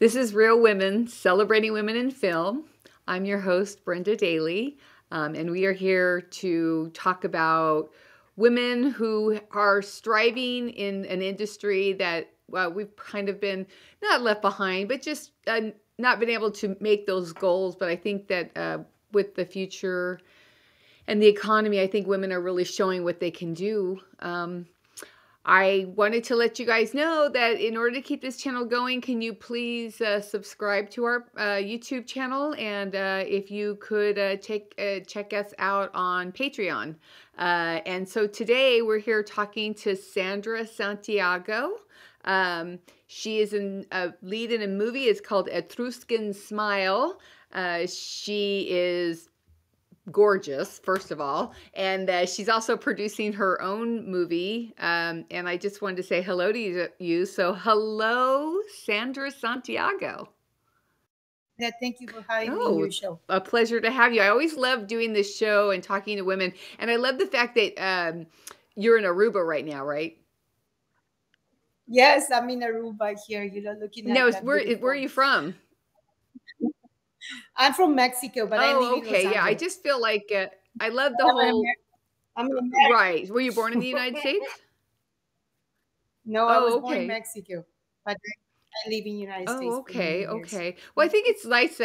This is Real Women, celebrating women in film. I'm your host, Brenda Daly, and we are here to talk about women who are striving in an industry that we've kind of been not left behind, but just not been able to make those goals. But I think that with the future and the economy, I think women are really showing what they can do. I wanted to let you guys know that in order to keep this channel going, can you please subscribe to our YouTube channel? And if you could check us out on Patreon. And so today we're here talking to Sandra Santiago. She is a lead in a movie. It's called Etruscan Smile. She is gorgeous, first of all, and she's also producing her own movie, and I just wanted to say hello to you. So hello, Sandra Santiago. Yeah, thank you for having me in your show. A pleasure to have you. I always love doing this show and talking to women, and I love the fact that you're in Aruba right now, right? Yes, I'm in Aruba here, looking at that where are you from? I'm from Mexico, but I live in Los Angeles. Yeah, I just feel like I love the whole. I'm American. Right. Were you born in the United States? No, I was born in Mexico, but I live in the United States. Okay. Well, I think it's nice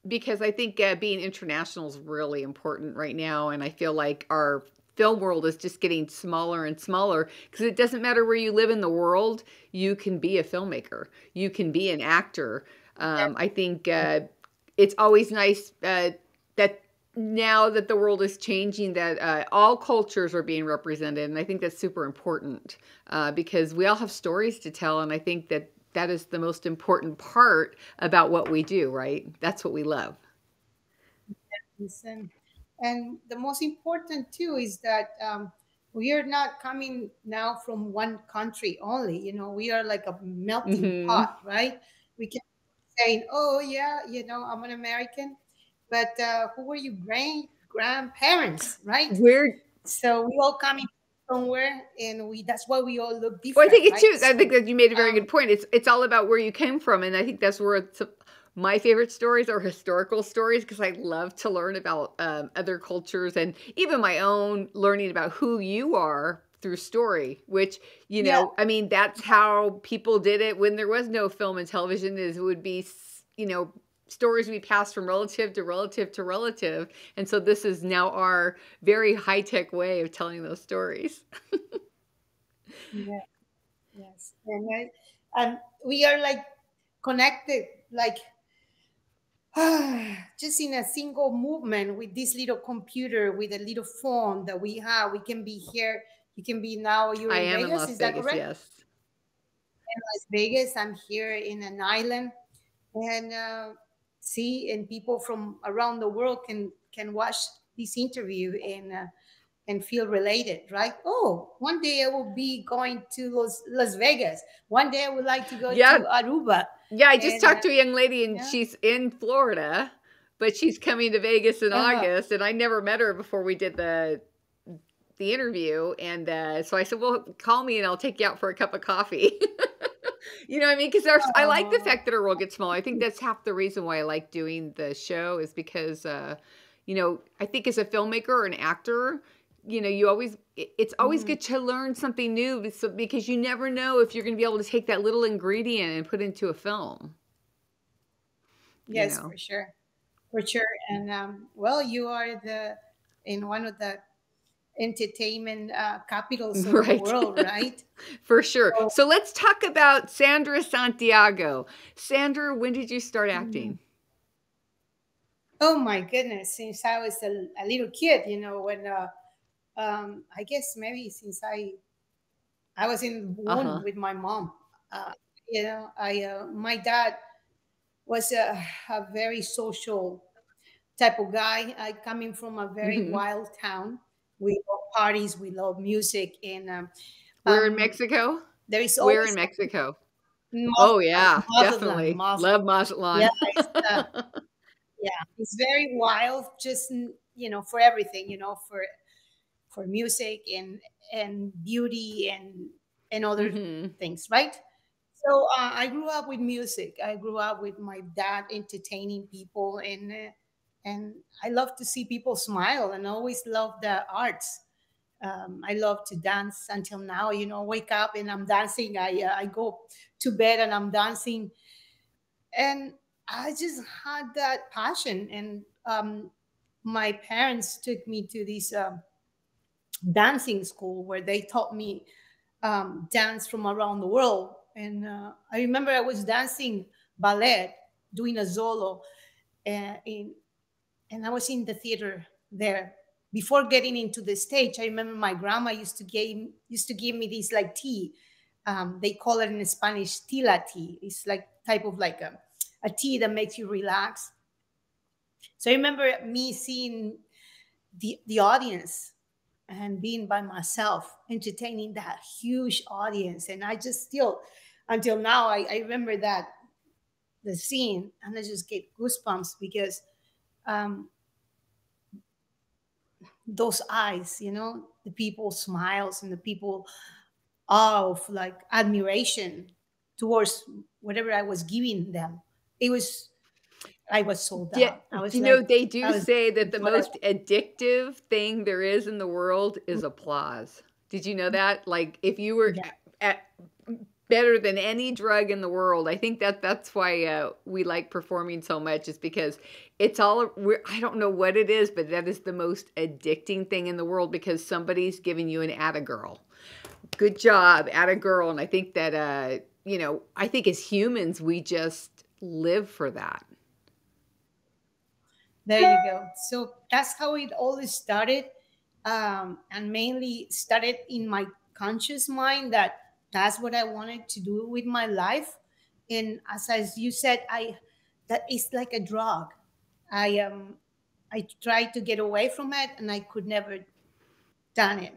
because I think being international is really important right now, and I feel like our film world is just getting smaller and smaller because it doesn't matter where you live in the world, you can be a filmmaker, you can be an actor. I think it's always nice that now that the world is changing, that all cultures are being represented, and I think that's super important because we all have stories to tell, and I think that is the most important part about what we do, right? That's what we love. And the most important too is that we are not coming now from one country only. We are like a melting pot, right? We can say, oh yeah, I'm an American, but who were your grandparents, right? So we all coming somewhere, and that's why we all look different. Well, I think right? too. I think that you made a very good point. It's all about where you came from, and I think that's where my favorite stories are historical stories because I love to learn about other cultures and even my own, learning about who you are through story, which, I mean, that's how people did it when there was no film and television. It would be, stories we pass from relative to relative to relative. And so this is now our very high-tech way of telling those stories. Yeah. Yes. And we are like connected, like just in a single movement with this little computer, with a little phone that we have. We can be here. You can be now. You're in Vegas. In Las Is Vegas, that correct? yes. In Las Vegas. I'm here in an island, and and people from around the world can watch this interview and feel related, right? Oh, one day I will be going to Las Vegas. One day I would like to go to Aruba. Yeah, I just talked to a young lady, and she's in Florida, but she's coming to Vegas in August, and I never met her before we did the interview, and so I said, well, call me and I'll take you out for a cup of coffee. You know what I mean? Because I like the fact that our world gets smaller. I think that's half the reason why I like doing the show is because, I think as a filmmaker or an actor, it's always good to learn something new because you never know if you're going to be able to take that little ingredient and put it into a film. Yes, for sure. And well, you are in one of the entertainment capitals of the world, right? For sure. So let's talk about Sandra Santiago. Sandra, when did you start acting? Oh my goodness, since I was a little kid, when I guess maybe since I was in the womb with my mom. My dad was a very social type of guy. Coming from a very wild town. We love parties, we love music, and we're in Mexico. There is we're in Mexico. Mazatlan, oh yeah, definitely love Mazatlan. Yeah, it's very wild, just for everything, for music and beauty and other things, right? So I grew up with music. I grew up with my dad entertaining people, and I love to see people smile, and I always love the arts. I love to dance until now. You know, wake up and I'm dancing. I go to bed and I'm dancing, and I just had that passion. And my parents took me to this dancing school where they taught me dance from around the world. And I remember I was dancing ballet, doing a solo, in and I was in the theater there. Before getting into the stage, I remember my grandma used to give me this like tea. They call it in Spanish tila tea. It's like type of like a tea that makes you relax. So I remember me seeing the audience and being by myself, entertaining that huge audience. And I just still, until now, I remember that the scene, and I just get goosebumps because um, those eyes, the people smiles and the people of like admiration towards whatever I was giving them. It was I was sold Yeah, out. I was you know, like, they I do was say that the what I most addictive thing there is in the world is applause. Did you know that? Like, if you were yeah. at better than any drug in the world, I think that's why we like performing so much, is because it's all, I don't know what it is, but that is the most addicting thing in the world, because somebody's giving you an atta girl. Good job, atta girl. And I think that, I think as humans, we just live for that. There you go. So that's how it all started, and mainly started in my conscious mind that that's what I wanted to do with my life. And as you said, I that is like a drug. I tried to get away from it, and I could never done it.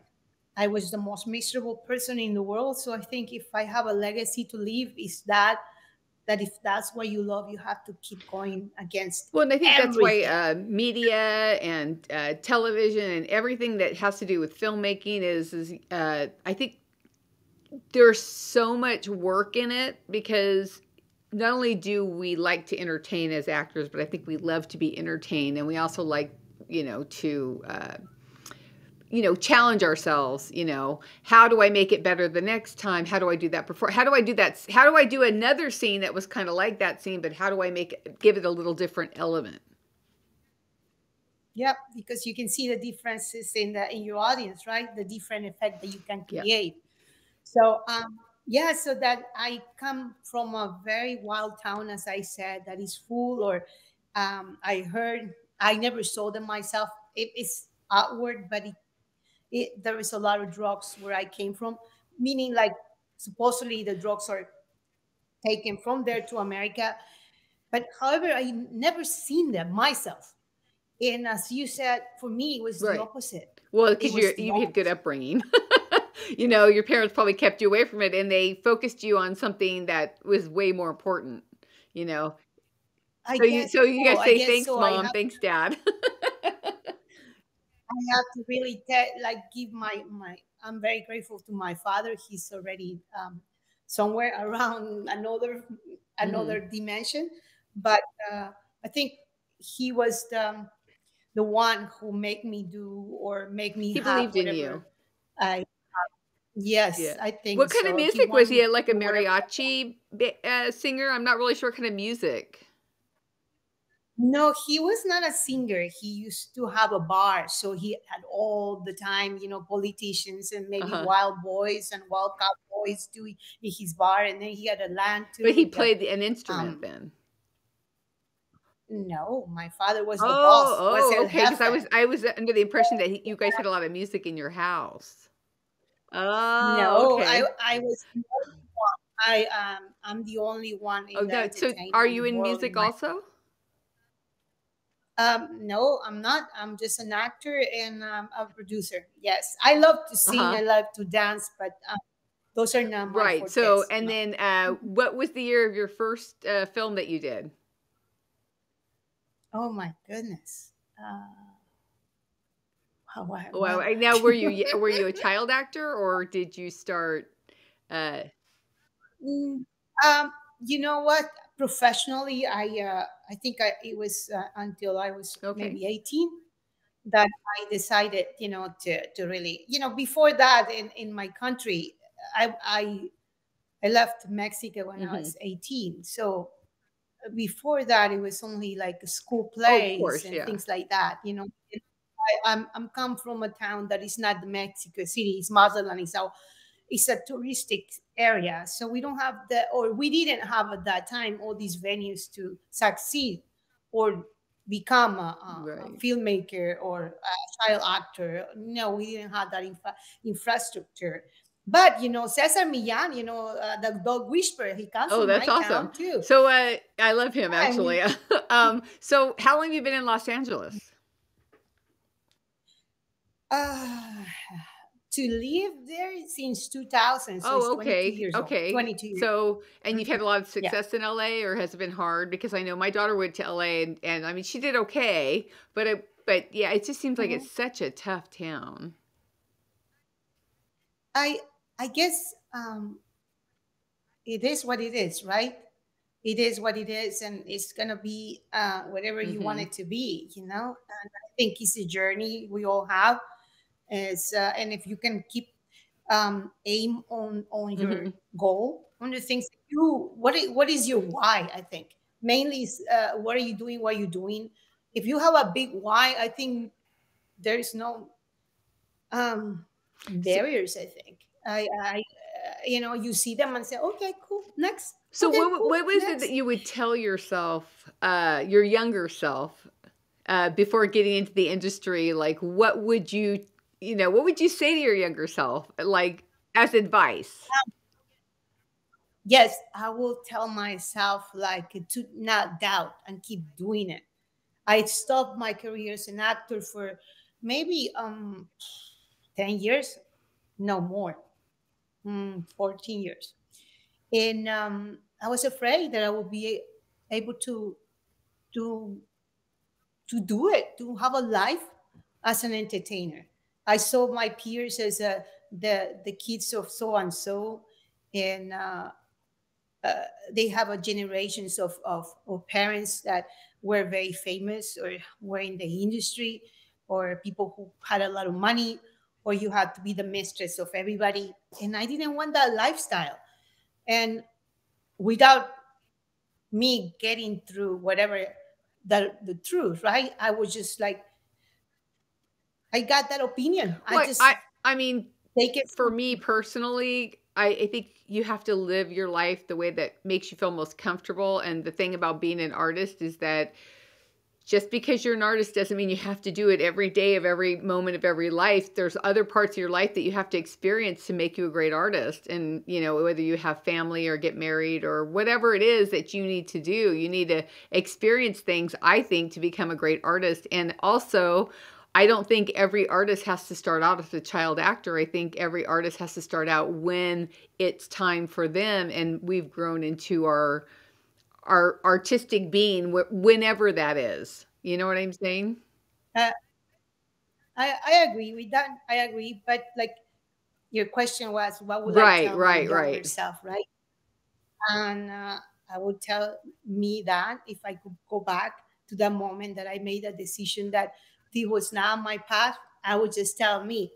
I was the most miserable person in the world. So I think if I have a legacy to leave, is that if that's what you love, you have to keep going against Well, and I think that's why everything. media and television and everything that has to do with filmmaking is I think there's so much work in it, because not only do we like to entertain as actors, but I think we love to be entertained, and we also like, to challenge ourselves. How do I make it better the next time? How do I do that before? How do I do that? How do I do another scene that was kind of like that scene, but how do I give it a little different element? Yep, because you can see the differences in your audience, right? The different effect that you can Yeah. create. So yeah, so that I come from a very wild town, as I said, that is full, or I heard, I never saw them myself. It's outward, but there is a lot of drugs where I came from, meaning like supposedly the drugs are taken from there to America. But however, I never seen them myself. And as you said, for me, it was the Right. opposite. Well, It because was the you had good opposite. upbringing. Your parents probably kept you away from it, and they focused you on something that was way more important. You know. I guess So you guys so. I say guess thanks, so. mom, thanks, dad. I have to really like give my. I'm very grateful to my father. He's already somewhere around another Hmm. dimension, but I think he was the one who make me do or make me He have believed in you. whatever I. Yes, Yeah. I think What kind of so. He music wanted was me he? to Like a do whatever. mariachi singer? I'm not really sure what kind of music. No, he was not a singer. He used to have a bar. So he had all the time, politicians and Uh maybe huh. wild boys and wild cowboys doing in his bar. And then he had a land But too. he played an instrument Um, then. no, my father was the Oh, boss, was oh, el okay. Because jefe. I was under the impression that you guys had a lot of music in your house. Oh, No, okay. I was the only one. I'm the only one Oh, in the no. So are you entertainment in world in music my. also? No, I'm not. I'm just an actor and a producer. Yes, I love to sing. Uh-huh. I love to dance, but those are not my Right. So, fortes. and No. then what was the year of your first film that you did? Oh my goodness. Well, What? now were you a child actor, or did you start uh Mm, Um, you know what? Professionally, I think it was until I was Okay. maybe 18 that I decided, to really, before that in my country, I left Mexico when I Hmm. was 18. So before that, it was only like school Oh, of plays course, and yeah. things like that. I'm come from a town that is not the Mexico City, it's Mazatlan. It's a touristic area, so we don't have or we didn't have at that time all these venues to succeed or become a Right. filmmaker or a child actor. No, we didn't have that infrastructure. But Cesar Millan, the dog whisperer, he comes Oh, from that's my awesome. town too. So, I love him And actually. So how long have you been in Los Angeles? uh, to live there since 2000, so it's Oh, 22 okay. years old. Okay. 22 years. So, and you've had a lot of Yeah. success in LA, or has it been hard? Because I know my daughter went to LA, and I mean, she did okay, but yeah, it just seems like Mhm. it's such a tough town. I I guess it is what it is, right? It is what it is, and it's gonna be whatever you want Hmm. it to be. And I think it's a journey we all have. And if you can keep aim on your Hmm. goal, on the things that what is your why? I think mainly is what are you doing? What are you doing? If you have a big why, I think there is no So, barriers. I think you see them and say, okay, cool, next. so Okay, what cool, was it that next. you would tell yourself, your younger self, before getting into the industry? Like, what would what would you say to your younger self, like as advice? Yes, I will tell myself like to not doubt and keep doing it. I stopped my career as an actor for maybe 10 years, no more, 14 years. And I was afraid that I would be able to to do it, to have a life as an entertainer. I saw my peers as the kids of so and so, and they have a generations of parents that were very famous or were in the industry, or people who had a lot of money, or you had to be the mistress of everybody. And I didn't want that lifestyle. And without me getting through whatever the truth, right? I was just like, I got that opinion. I Well, just I mean, take it for from me personally, I think you have to live your life the way that makes you feel most comfortable. And the thing about being an artist is that just because you're an artist doesn't mean you have to do it every day of every moment of every life. There's other parts of your life that you have to experience to make you a great artist. And, whether you have family or get married or whatever it is that you need to do, you need to experience things, I think, to become a great artist. And also, I don't think every artist has to start out as a child actor. I think every artist has to start out when it's time for them. And we've grown into our artistic being, whenever that is. You know what I'm saying? uh, I agree with that. I agree, but like your question was, what would I Right, tell my right, younger right. self, right? And I would tell me that if I could go back to the moment that I made a decision that this was not my path, I would just tell me,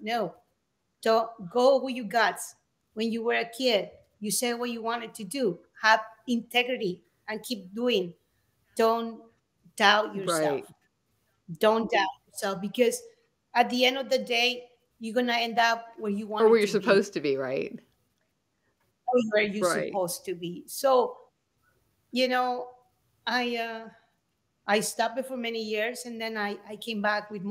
no, don't go with your guts. When you were a kid, you said what you wanted to do. Have integrity and keep doing. Don't doubt Right. yourself. Don't doubt yourself, because at the end of the day, you're gonna end up where you Or where wanted you're to be, supposed to be, right? or where you're Right. supposed to be. So you know, I uh, I stopped it for many years, and then I came back with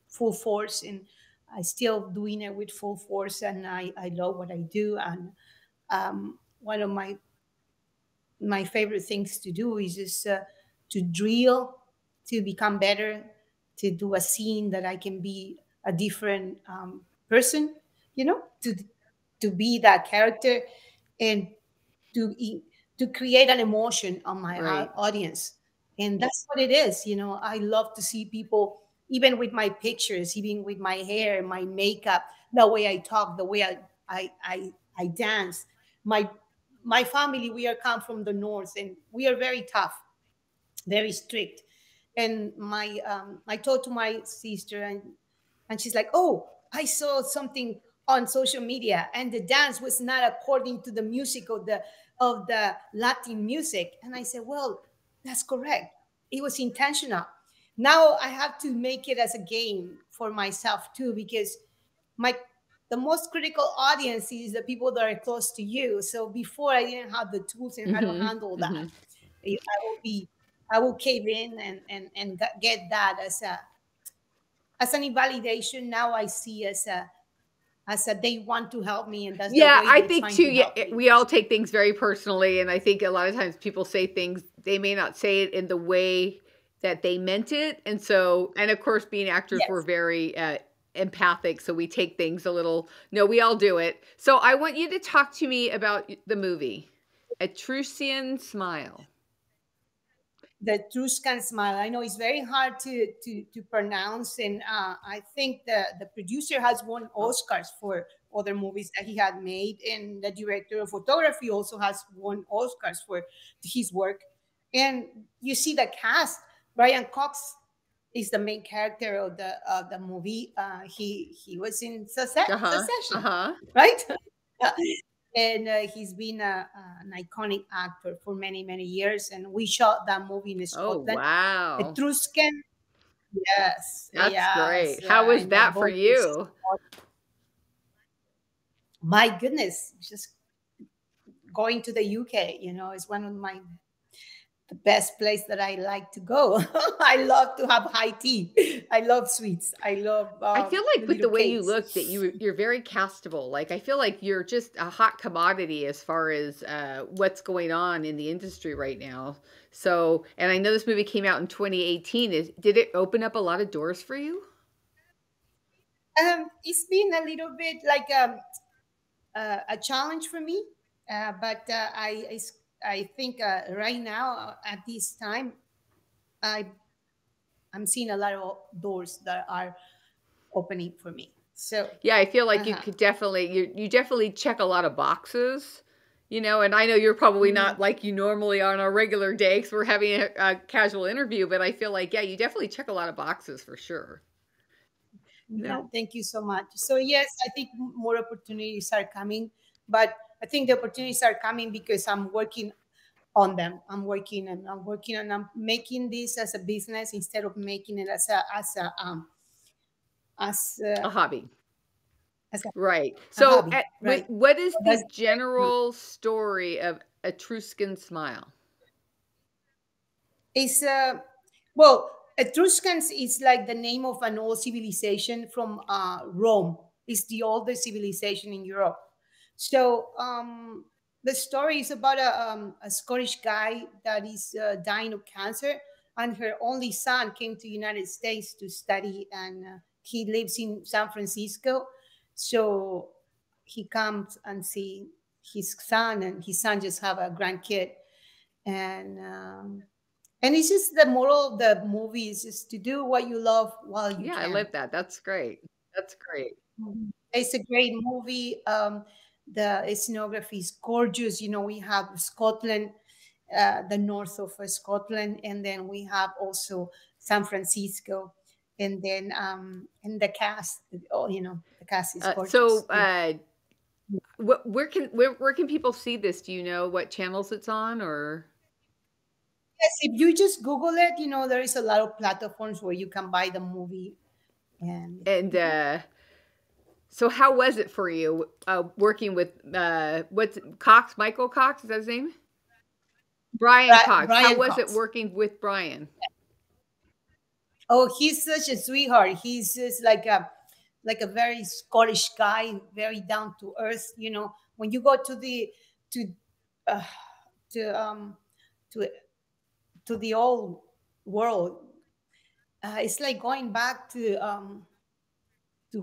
full force, and I still doing it with full force, and I love what I do. And one of my favorite things to do is just to drill, to become better, to do a scene that I can be a different person, to be that character, and to to create an emotion on my Right. audience. And that's what it is. I love to see people, even with my pictures, even with my hair, my makeup, the way I talk, the way I dance, my my family, we are come from the north, and we are very tough, very strict. And I told to my sister, and she's like, "Oh, I saw something on social media, and the dance was not according to the music of the Latin music." And I said, "Well, that's correct. It was intentional. Now I have to make it as a game for myself too, because my the most critical audience is the people that are close to you. So before, I didn't have the tools and how to Mm-hmm. handle that. Mm-hmm. I will be, I will cave in and get that as an invalidation. Now I see as a they want to help me, and that's the Yeah, way I they're think trying too. to Yeah, help me. we all take things very personally, and I think a lot of times people say things they may not say it in the way that they meant it, and so, and of course, being actors, we're Yes, very empathic, so we take things a little. No, we all do it. So I want you to talk to me about the movie, Etruscan Smile. the Etruscan smile. I know it's very hard to pronounce, and I think the producer has won Oscars for other movies that he had made, and the director of photography also has won Oscars for his work. And you see the cast. Brian Cox is the main character of the movie. He was in Uh huh. Uh Succession, huh. right? And he's been an iconic actor for many many years. And we shot that movie in Oh Scotland. wow, Etruscan, yes, that's yes, great. How was and the that for boat is, you? my goodness, just going to the UK. Is one of my the best place that I like to go. I love to have high tea. I love sweets. I love I feel the like with little the way you cakes. look that you're very castable. Like I feel like you're just a hot commodity as far as what's going on in the industry right now. So, and I know this movie came out in 2018. Did it open up a lot of doors for you? It's been a little bit like a challenge for me, but I think right now at this time I I'm seeing a lot of doors that are opening for me. So, Yeah, I feel like you uh-huh. could definitely you definitely check a lot of boxes. And I know you're probably Mhm. not like you normally are on a regular day because we're having a casual interview, but I feel like yeah, you definitely check a lot of boxes for sure. Yeah, No. thank you so much. So yes, I think more opportunities are coming, but I think the opportunities are coming because I'm working on them. I'm working and I'm making this as a business instead of making it as A a, hobby. as Right. a So, hobby, right? what is So the that's general story of Etruscan Smile? It's well, Etruscans is like the name of an old civilization from Rome. It's the oldest civilization in Europe. So the story is about a Scottish guy that is dying of cancer, and her only son came to United States to study, and he lives in San Francisco. So he comes and see his son, and his son just have a grandkid, and it's just the moral of the movie is just to do what you love while you Yeah, I can. love that. That's great. That's great. Mhm. It's a great movie. The scenography is gorgeous. We have Scotland, the north of Scotland, and then we have also San Francisco, and then and the cast. Oh, the cast is So, gorgeous. Yeah. where can people see this? Do you know what channels it's on, or Yes, if you just Google it, there is a lot of platforms where you can buy the movie, and and so how was it for you working with what's Cox? Michael Cox is that his name? Brian Cox. How Brian was it Cox. working with Brian? Oh, he's such a sweetheart. He's just like a very Scottish guy, very down to earth. When you go to uh, to to to the old world, it's like going back to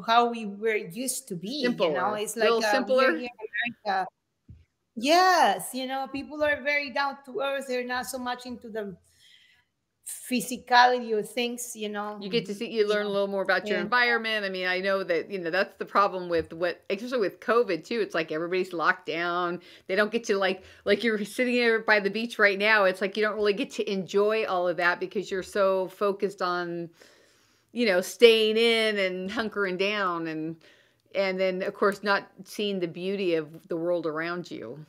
how we were used to be. Simpler, It's a like little we are simpler. here in America. Yes, people are very down to earth. They're not so much into the physicality of things, You get to see, you learn a little more about your and environment. I mean, I know that, that's the problem with what, especially with COVID too. It's like everybody's locked down. They don't get to like you're sitting there by the beach right now. It's like you don't really get to enjoy all of that because you're so focused on, staying in and hunkering down and then of course not seeing the beauty of the world around you.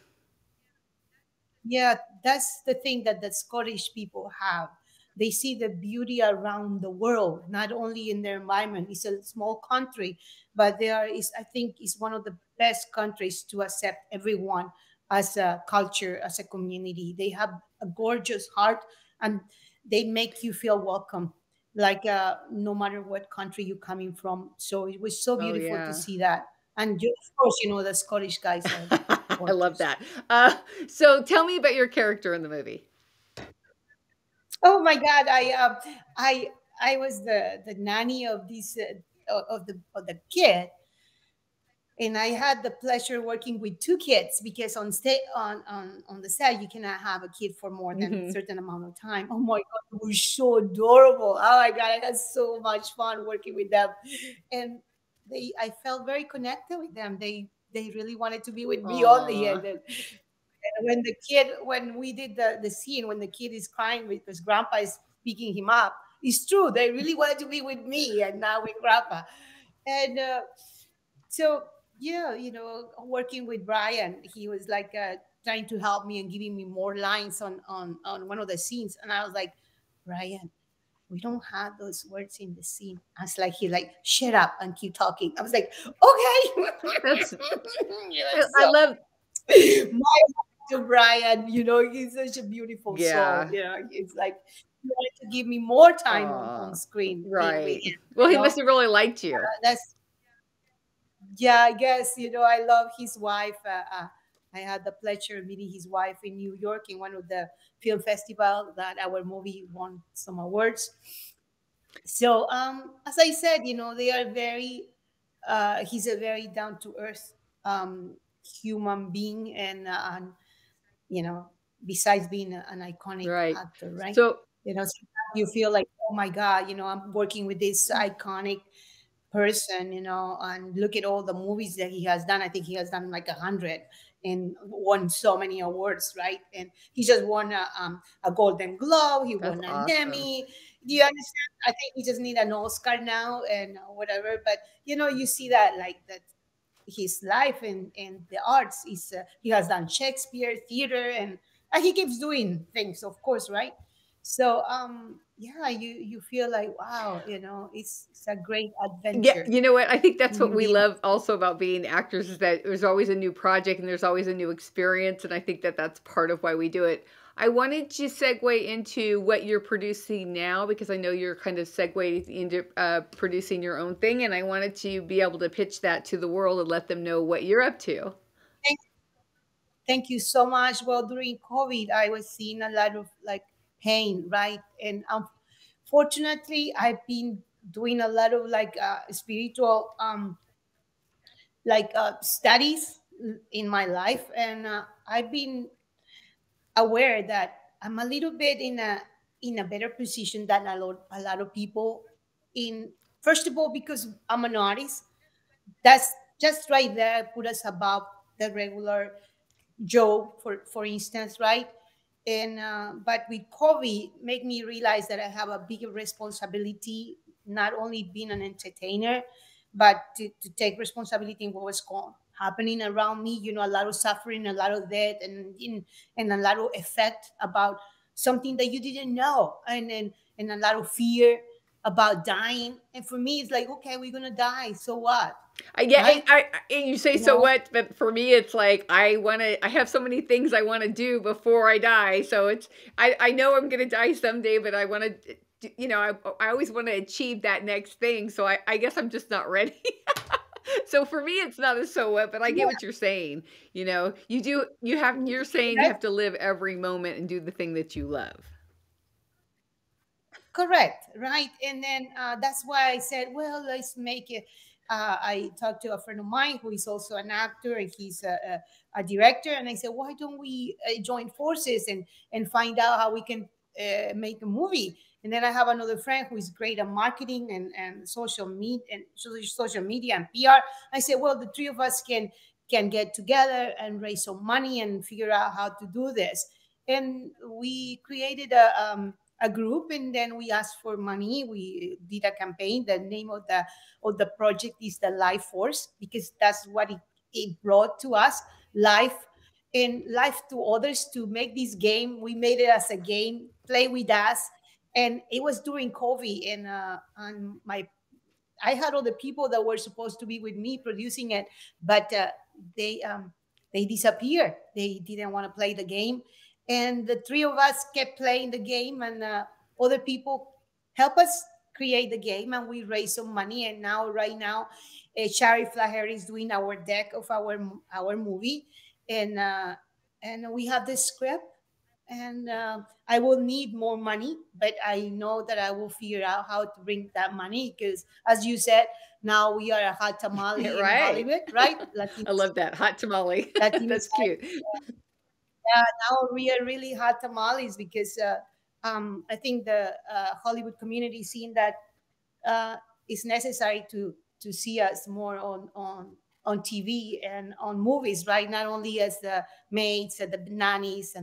yeah, that's the thing that the Scottish people have. They see the beauty around the world, not only in their environment. It's a small country, but there is, I think, is one of the best countries to accept everyone as a culture, as a community. They have a gorgeous heart, and they make you feel welcome, like no matter what country you're coming from. So it was so Oh beautiful to yeah. see that. And of course, the Scottish guys are I love gorgeous. that. So tell me about your character in the movie. Oh my God, I I was the nanny of this of the kid, and I had the pleasure working with two kids because on the set you cannot have a kid for more than a Hmm. certain amount of time. Oh my God, it was so adorable. Oh my God, I had so much fun working with them, and I felt very connected with them. They really wanted to be with me only, Aw. and when we did the scene when the kid is crying because grandpa is picking him up, it's true, they really wanted to be with me and now with grandpa. And so yeah, working with Brian, he was like trying to help me and giving me more lines on one of the scenes, and I was like, Brian, we don't have those words in the scene. I was like, he like, shut up and keep talking. I was like, okay. That's I So love. my to Brian, he's such a beautiful soul. Yeah. It's like he wanted to give me more time on Aw. screen being with Right. him. Well, he must have really liked you. That's Yeah, I guess I love his wife. I had the pleasure of meeting his wife in New York in one of the film festival that our movie won some awards. So, as I said, they are very. He's a very down to earth human being, and you know, besides being an iconic Right. actor, right? So Sometimes you feel like, oh my God, I'm working with this iconic person, and look at all the movies that he has done. I think he has done like 100 and won so many awards, right? And he just won a Golden Globe. He that's won an awesome. Emmy. Do you understand? I think he just need an Oscar now and whatever. But you see that like that his life in the arts is he has done Shakespeare theater, and he keeps doing things, of course, right? So yeah, you feel like, wow, it's a great Yeah, adventure you know what? I think that's what we being. love also about being actors is that there's always a new project and there's always a new experience, and I think that that's part of why we do it. I wanted to segue into what you're producing now because I know you're kind of segueing into producing your own thing, and I wanted to be able to pitch that to the world and let them know what you're up to. thank, thank you so much. Well, during COVID I was seeing a lot of like pain, right? And fortunately I've been doing a lot of like spiritual like studies in my life, and I've been aware that I'm a little bit in a better position than a lot of people. In First of all, because I'm an artist, that's just right there put us above the regular Joe, for instance, right? And but with COVID, make me realize that I have a bigger responsibility, not only being an entertainer, but to take responsibility in what was happening around me. A lot of suffering, a lot of death, and a lot of effect about something that you didn't know, and a lot of fear about dying. And for me, it's like, okay, we're gonna die, so what, Yeah, right? and you say You so know, what, but for me, it's like I have so many things I want to do before I die. So I know I'm gonna die someday, but I want to, I always want to achieve that next thing. So I guess I'm just not ready. So for me, it's not a so what, but I get yeah, what you're saying. You're saying you that's have to live every moment and do the thing that you love. correct, right? And then that's why I said, well, let's make it. I talked to a friend of mine who is also an actor and he's a director, and I said, why don't we join forces and find out how we can make a movie. And then I have another friend who is great at marketing and social media and PR. I said, well, the three of us can get together and raise some money and figure out how to do this. And we created a group, and then we asked for money. We did a campaign. The name of the project is the Life Force, because that's what it brought to us, life and life to others, to make this game. We made it as a game, play with us. And it was during COVID, and my I had all the people that were supposed to be with me producing it, but they they disappeared. They didn't want to play the game, and the three of us kept playing the game, and other people help us create the game, and we raised some money. And now, right now, Shari Flaher is doing our deck of our movie, and we have the script, and I will need more money, but I know that I will figure out how to bring that money, because, as you said, now we are a hot tamale in Right. Hollywood, right? I love that. Hot tamale. Latino That's side. cute. Yeah, now we are really hot tamales, because I think the Hollywood community seeing that uh, it's necessary to see us more on TV and on movies, right? Not only as the maids and the nannies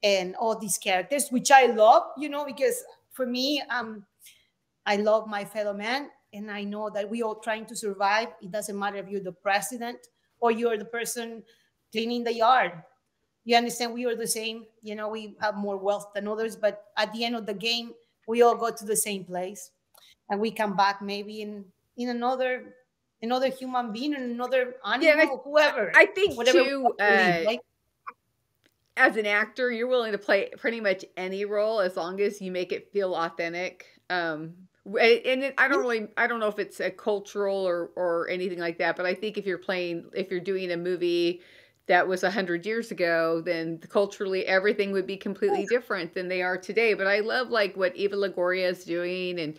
and all these characters, which I love, because for me, I love my fellow man, and I know that we all trying to survive. It doesn't matter if you're the president or you're the person cleaning the yard. You understand? We are the same. We have more wealth than others, but at the end of the game, we all go to the same place, and we come back maybe in another human being, and another Yeah, and animal, whoever, I think whatever we too, want to live, right? as an actor, you're willing to play pretty much any role as long as you make it feel authentic. I don't know if it's a cultural or anything like that, but I think if you're doing a movie that was 100 years ago, then culturally everything would be completely different than they are today. But I love like what Eva Longoria is doing, and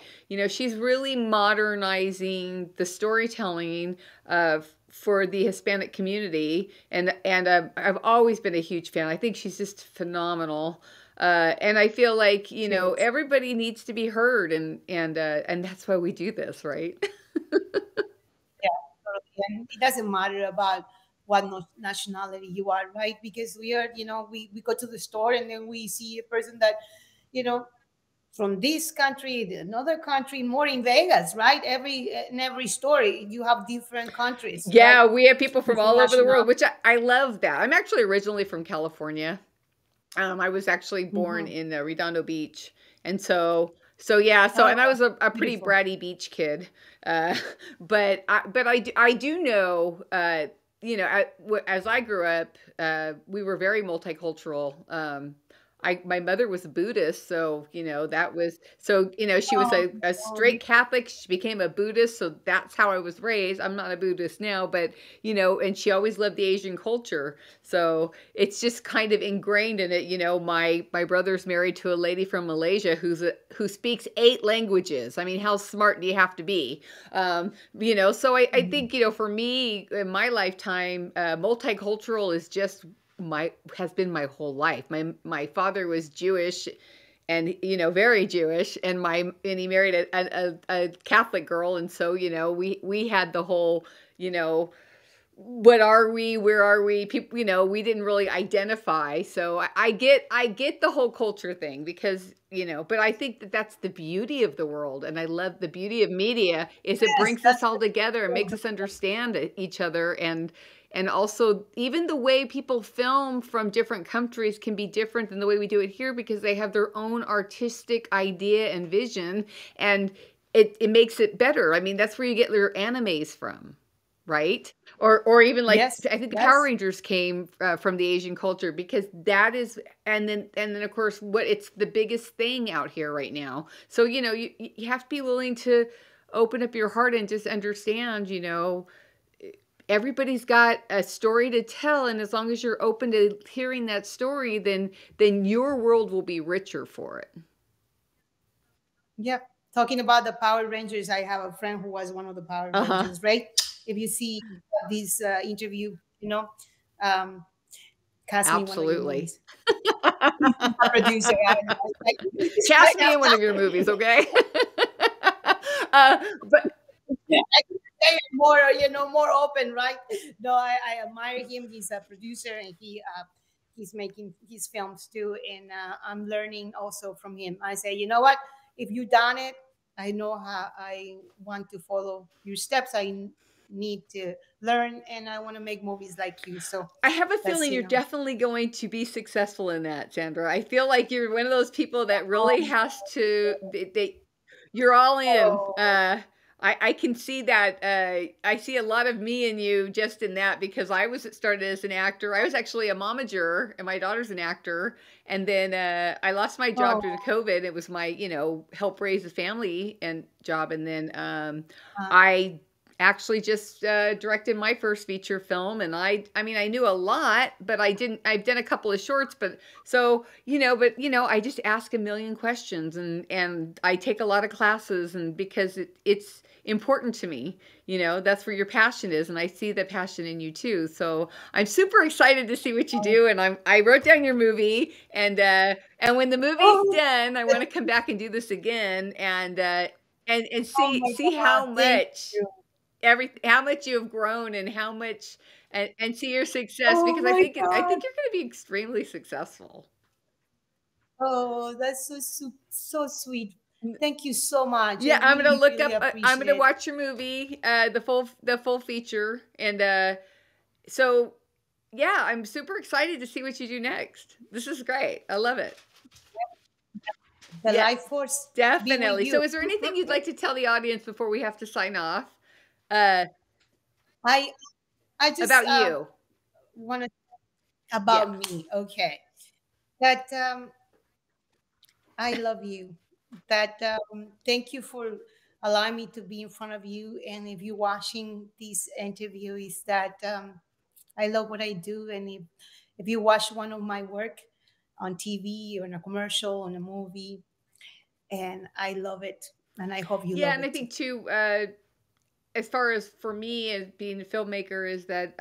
she's really modernizing the storytelling of for the Hispanic community, and I've always been a huge fan. I think she's just phenomenal. And I feel like everybody needs to be heard, and that's why we do this, right? Yeah, totally. And it doesn't matter about what nationality you are, right? Because we are, we go to the store, and then we see a person that, you know, from this country, another country, more in Vegas, right? In every story, you have different countries, right? Yeah, we have people from Different all over the world, nationalities. which I love that. I'm actually originally from California. I was actually born Hmm. in Redondo Beach, and so yeah, Oh, and I was a pretty beautiful. bratty beach kid, uh, but I do know, as I grew up, we were very multicultural. My mother was a Buddhist, so she was Oh, a oh, straight Catholic. She became a Buddhist, so that's how I was raised. I'm not a Buddhist now, but and she always loved the Asian culture, so it's just kind of ingrained in it. My brother's married to a lady from Malaysia who speaks 8 languages. I mean, how smart do you have to be? So I mhm. think for me in my lifetime, multicultural is just my has been my whole life. My father was Jewish, and very Jewish, and he married a Catholic girl, and so we had the whole you know what are we, where are we, people, we didn't really identify. So I get the whole culture thing, because but I think that that's the beauty of the world, and I love the beauty of media is it Yes, brings us that's all together and makes the us understand each other, and also even the way people film from different countries can be different than the way we do it here, because they have their own artistic idea and vision, and it makes it better. I mean, that's where you get your animes from, right? Or even like yes, I think the Power yes, Rangers came from the Asian culture, because that is, and then of course what it's the biggest thing out here right now. So you have to be willing to open up your heart and just understand. Everybody's got a story to tell, and as long as you're open to hearing that story, then your world will be richer for it. yep. Talking about the Power Rangers, I have a friend who was one of the Power Uh-huh. Rangers, right? If you see this interview, um, cast me in one of your Absolutely. movies. He's a producer. I was like, Cast me in one of your movies, okay? But yeah, I can say it more, more open, right? No, I admire him. He's a producer, and he's making his films too, and I'm learning also from him. I say, you know what? If you done it, I know how I want to follow your steps. I need to learn, and I want to make movies like you. So I have a that's feeling you're definitely going to be successful in that, Sandra. I feel like you're one of those people that really has to you're all in. oh, I can see that. I see a lot of me in you just in that because I was started as an actor. I was actually a momager, and my daughter's an actor. And then I lost my job oh, due to COVID. It was my, help raise a family and job. And then uh, I actually just directed my first feature film, and I mean, I knew a lot, but I've done a couple of shorts, but so I just ask a million questions, and I take a lot of classes, and because it's important to me, that's where your passion is, and I see the passion in you too. So I'm super excited to see what you do, and I wrote down your movie, and when the movie's oh, done, I want to come back and do this again, and oh see my see God! how Thank much you. how much you have grown, and how much, and see your success, Oh because my I God! think you're going to be extremely successful. Oh, that's so sweet. Thank you so much. I Yeah, I'm going to really, look really up. I'm going to appreciate it. watch your movie, the full feature, and so yeah, I'm super excited to see what you do next. This is great. I love it. The Yeah, life force be with definitely. you. So, is there anything you'd like to tell the audience before we have to sign off uh, I I just about you? want to Yeah. about me. Okay, that I love you. That thank you for allowing me to be in front of you. And if you're watching this interview, is that I love what I do. And if you watch one of my work on TV or in a commercial, on a movie, and I love it, and I hope you Yeah, love and I it too. think too, as far as for me as being a filmmaker, is that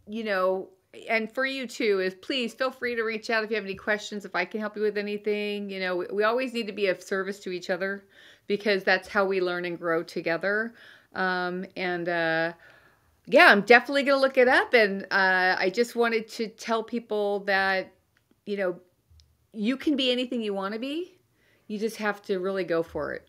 you know and for you too, is please feel free to reach out if you have any questions, if I can help you with anything. We always need to be of service to each other, because that's how we learn and grow together. And Yeah, I'm definitely going to look it up, and I just wanted to tell people that you know you can be anything you want to be. You just have to really go for it.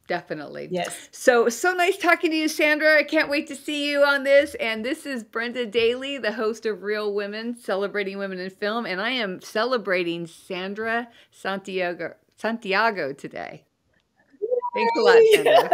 Definitely. Yes. So nice talking to you, Sandra. I can't wait to see you on this. And this is Brenda Daly, the host of Real Women, celebrating women in film. And I am celebrating Sandra Santiago today. Thanks a lot, Yay! Sandra.